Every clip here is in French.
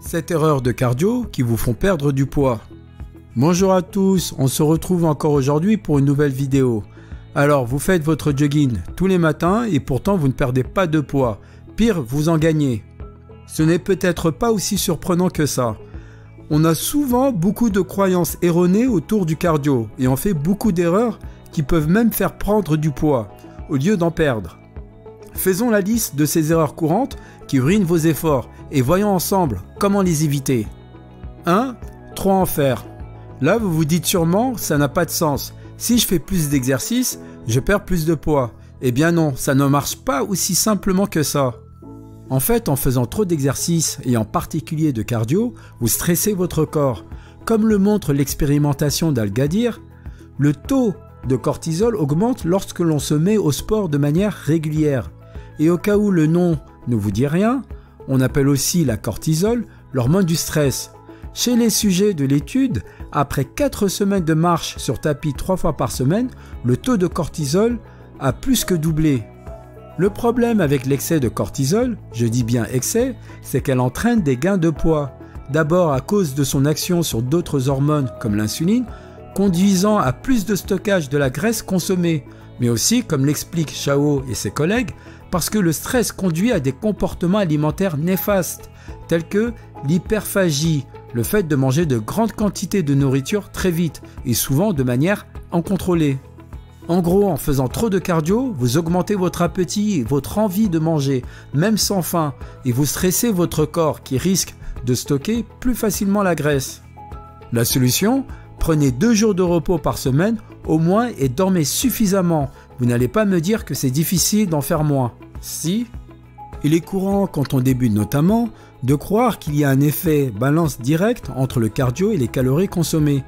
7 erreurs de cardio qui vous font perdre du poids. Bonjour à tous, on se retrouve encore aujourd'hui pour une nouvelle vidéo. Alors vous faites votre jogging tous les matins et pourtant vous ne perdez pas de poids. Pire, vous en gagnez. Ce n'est peut-être pas aussi surprenant que ça. On a souvent beaucoup de croyances erronées autour du cardio et on fait beaucoup d'erreurs qui peuvent même faire prendre du poids au lieu d'en perdre. Faisons la liste de ces erreurs courantes qui ruinent vos efforts et voyons ensemble comment les éviter. 1. Trop en faire. Là, vous vous dites sûrement, ça n'a pas de sens. Si je fais plus d'exercices, je perds plus de poids. Eh bien non, ça ne marche pas aussi simplement que ça. En fait, en faisant trop d'exercices, et en particulier de cardio, vous stressez votre corps. Comme le montre l'expérimentation d'Al-Ghadir, le taux de cortisol augmente lorsque l'on se met au sport de manière régulière. Et au cas où le nom ne vous dit rien, on appelle aussi la cortisol l'hormone du stress. Chez les sujets de l'étude, après 4 semaines de marche sur tapis 3 fois par semaine, le taux de cortisol a plus que doublé. Le problème avec l'excès de cortisol, je dis bien excès, c'est qu'elle entraîne des gains de poids. D'abord à cause de son action sur d'autres hormones comme l'insuline, conduisant à plus de stockage de la graisse consommée, mais aussi, comme l'expliquent Chao et ses collègues, parce que le stress conduit à des comportements alimentaires néfastes, tels que l'hyperphagie, le fait de manger de grandes quantités de nourriture très vite et souvent de manière incontrôlée. En gros, en faisant trop de cardio, vous augmentez votre appétit et votre envie de manger, même sans faim, et vous stressez votre corps qui risque de stocker plus facilement la graisse. La solution ? Prenez 2 jours de repos par semaine au moins et dormez suffisamment. Vous n'allez pas me dire que c'est difficile d'en faire moins. Si ? Il est courant, quand on débute notamment, de croire qu'il y a un effet balance direct entre le cardio et les calories consommées.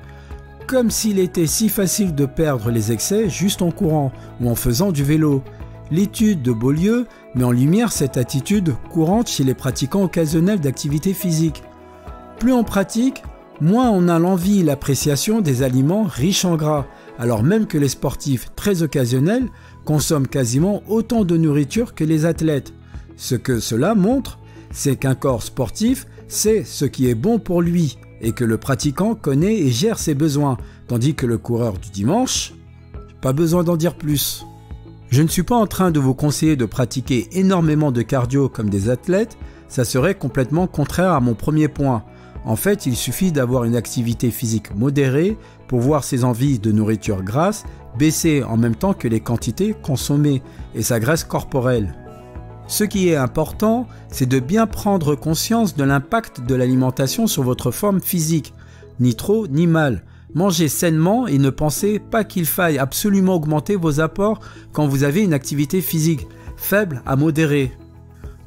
Comme s'il était si facile de perdre les excès juste en courant ou en faisant du vélo. L'étude de Beaulieu met en lumière cette attitude courante chez les pratiquants occasionnels d'activité physique. Plus on pratique, moins on a l'envie et l'appréciation des aliments riches en gras, alors même que les sportifs très occasionnels consomment quasiment autant de nourriture que les athlètes. Ce que cela montre, c'est qu'un corps sportif sait ce qui est bon pour lui et que le pratiquant connaît et gère ses besoins, tandis que le coureur du dimanche, pas besoin d'en dire plus. Je ne suis pas en train de vous conseiller de pratiquer énormément de cardio comme des athlètes, ça serait complètement contraire à mon premier point. En fait, il suffit d'avoir une activité physique modérée pour voir ses envies de nourriture grasse baisser en même temps que les quantités consommées et sa graisse corporelle. Ce qui est important, c'est de bien prendre conscience de l'impact de l'alimentation sur votre forme physique. Ni trop, ni mal. Mangez sainement et ne pensez pas qu'il faille absolument augmenter vos apports quand vous avez une activité physique faible à modérée.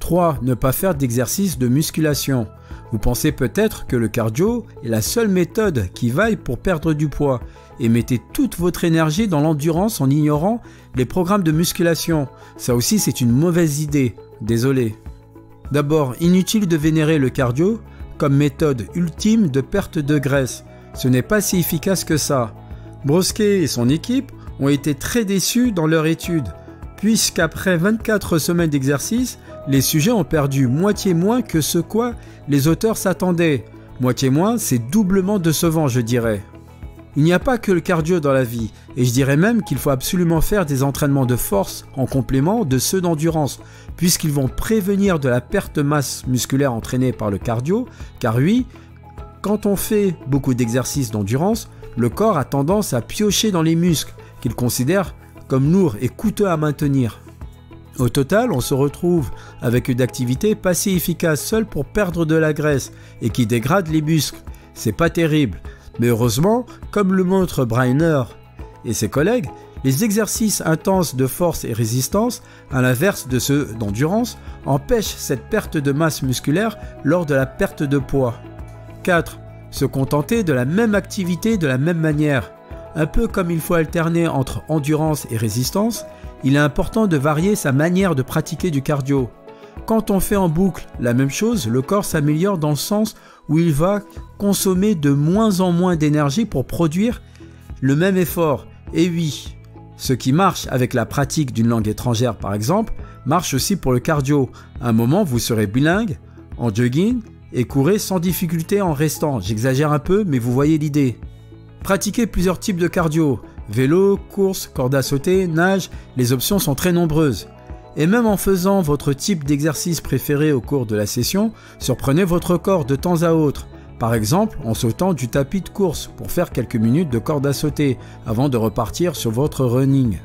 3. Ne pas faire d'exercice de musculation. Vous pensez peut-être que le cardio est la seule méthode qui vaille pour perdre du poids et mettez toute votre énergie dans l'endurance en ignorant les programmes de musculation. Ça aussi, c'est une mauvaise idée. Désolé. D'abord, inutile de vénérer le cardio comme méthode ultime de perte de graisse. Ce n'est pas si efficace que ça. Brodsky et son équipe ont été très déçus dans leur étude, puisqu'après 24 semaines d'exercice, les sujets ont perdu moitié moins que ce quoi les auteurs s'attendaient. Moitié moins, c'est doublement décevant, je dirais. Il n'y a pas que le cardio dans la vie, et je dirais même qu'il faut absolument faire des entraînements de force en complément de ceux d'endurance, puisqu'ils vont prévenir de la perte de masse musculaire entraînée par le cardio, car oui, quand on fait beaucoup d'exercices d'endurance, le corps a tendance à piocher dans les muscles, qu'il considère comme lourds et coûteux à maintenir. Au total, on se retrouve avec une activité pas si efficace seule pour perdre de la graisse et qui dégrade les muscles. C'est pas terrible. Mais heureusement, comme le montrent Breiner et ses collègues, les exercices intenses de force et résistance, à l'inverse de ceux d'endurance, empêchent cette perte de masse musculaire lors de la perte de poids. 4. Se contenter de la même activité de la même manière. Un peu comme il faut alterner entre endurance et résistance, il est important de varier sa manière de pratiquer du cardio. Quand on fait en boucle la même chose, le corps s'améliore dans le sens où il va consommer de moins en moins d'énergie pour produire le même effort. Et oui, ce qui marche avec la pratique d'une langue étrangère par exemple, marche aussi pour le cardio. À un moment, vous serez bilingue en jogging et courez sans difficulté en restant. J'exagère un peu, mais vous voyez l'idée. Pratiquez plusieurs types de cardio. Vélo, course, corde à sauter, nage, les options sont très nombreuses. Et même en faisant votre type d'exercice préféré au cours de la session, surprenez votre corps de temps à autre. Par exemple, en sautant du tapis de course pour faire quelques minutes de corde à sauter avant de repartir sur votre running.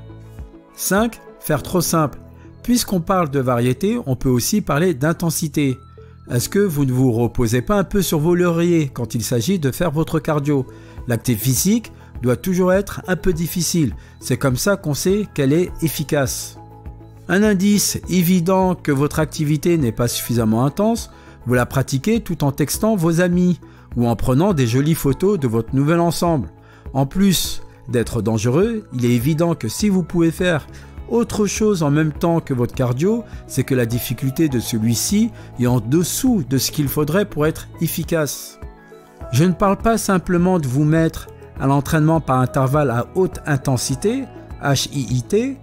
5. Faire trop simple. Puisqu'on parle de variété, on peut aussi parler d'intensité. Est-ce que vous ne vous reposez pas un peu sur vos lauriers quand il s'agit de faire votre cardio? L'acte physique doit toujours être un peu difficile. C'est comme ça qu'on sait qu'elle est efficace. Un indice évident que votre activité n'est pas suffisamment intense, vous la pratiquez tout en textant vos amis ou en prenant des jolies photos de votre nouvel ensemble. En plus d'être dangereux, il est évident que si vous pouvez faire autre chose en même temps que votre cardio, c'est que la difficulté de celui-ci est en dessous de ce qu'il faudrait pour être efficace. Je ne parle pas simplement de vous mettre à l'entraînement par intervalle à haute intensité, HIIT,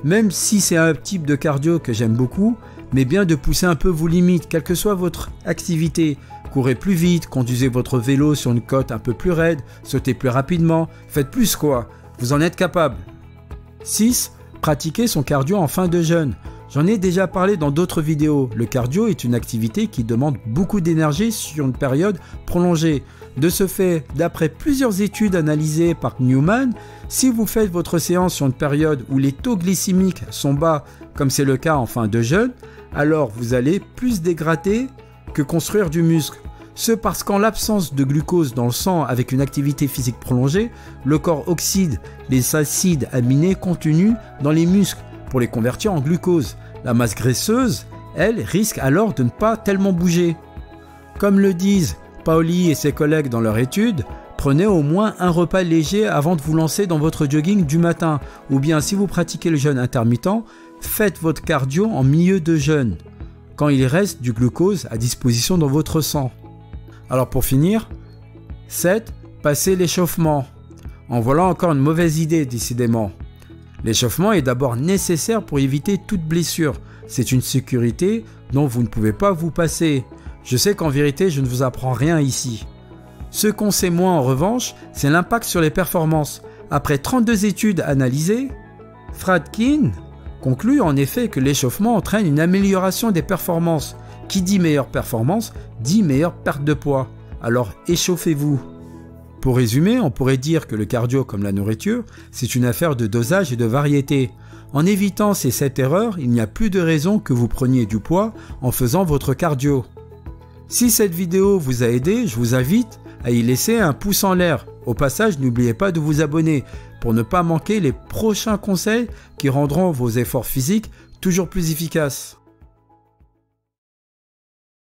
même si c'est un type de cardio que j'aime beaucoup, mais bien de pousser un peu vos limites, quelle que soit votre activité. Courez plus vite, conduisez votre vélo sur une côte un peu plus raide, sautez plus rapidement, faites plus quoi, vous en êtes capable. 6. Pratiquer son cardio en fin de jeûne. J'en ai déjà parlé dans d'autres vidéos. Le cardio est une activité qui demande beaucoup d'énergie sur une période prolongée. De ce fait, d'après plusieurs études analysées par Newman, si vous faites votre séance sur une période où les taux glycémiques sont bas, comme c'est le cas en fin de jeûne, alors vous allez plus dégrader que construire du muscle. Ce parce qu'en l'absence de glucose dans le sang avec une activité physique prolongée, le corps oxyde les acides aminés contenus dans les muscles pour les convertir en glucose. La masse graisseuse, elle, risque alors de ne pas tellement bouger. Comme le disent Paoli et ses collègues dans leur étude, prenez au moins un repas léger avant de vous lancer dans votre jogging du matin. Ou bien si vous pratiquez le jeûne intermittent, faites votre cardio en milieu de jeûne, quand il reste du glucose à disposition dans votre sang. Alors pour finir, 7. Passez l'échauffement. En voilà encore une mauvaise idée décidément. L'échauffement est d'abord nécessaire pour éviter toute blessure. C'est une sécurité dont vous ne pouvez pas vous passer. Je sais qu'en vérité, je ne vous apprends rien ici. Ce qu'on sait moins en revanche, c'est l'impact sur les performances. Après 32 études analysées, Fradkin conclut en effet que l'échauffement entraîne une amélioration des performances. Qui dit meilleure performance, dit meilleure perte de poids. Alors échauffez-vous. Pour résumer, on pourrait dire que le cardio, comme la nourriture, c'est une affaire de dosage et de variété. En évitant ces 7 erreurs, il n'y a plus de raison que vous preniez du poids en faisant votre cardio. Si cette vidéo vous a aidé, je vous invite à y laisser un pouce en l'air. Au passage, n'oubliez pas de vous abonner pour ne pas manquer les prochains conseils qui rendront vos efforts physiques toujours plus efficaces.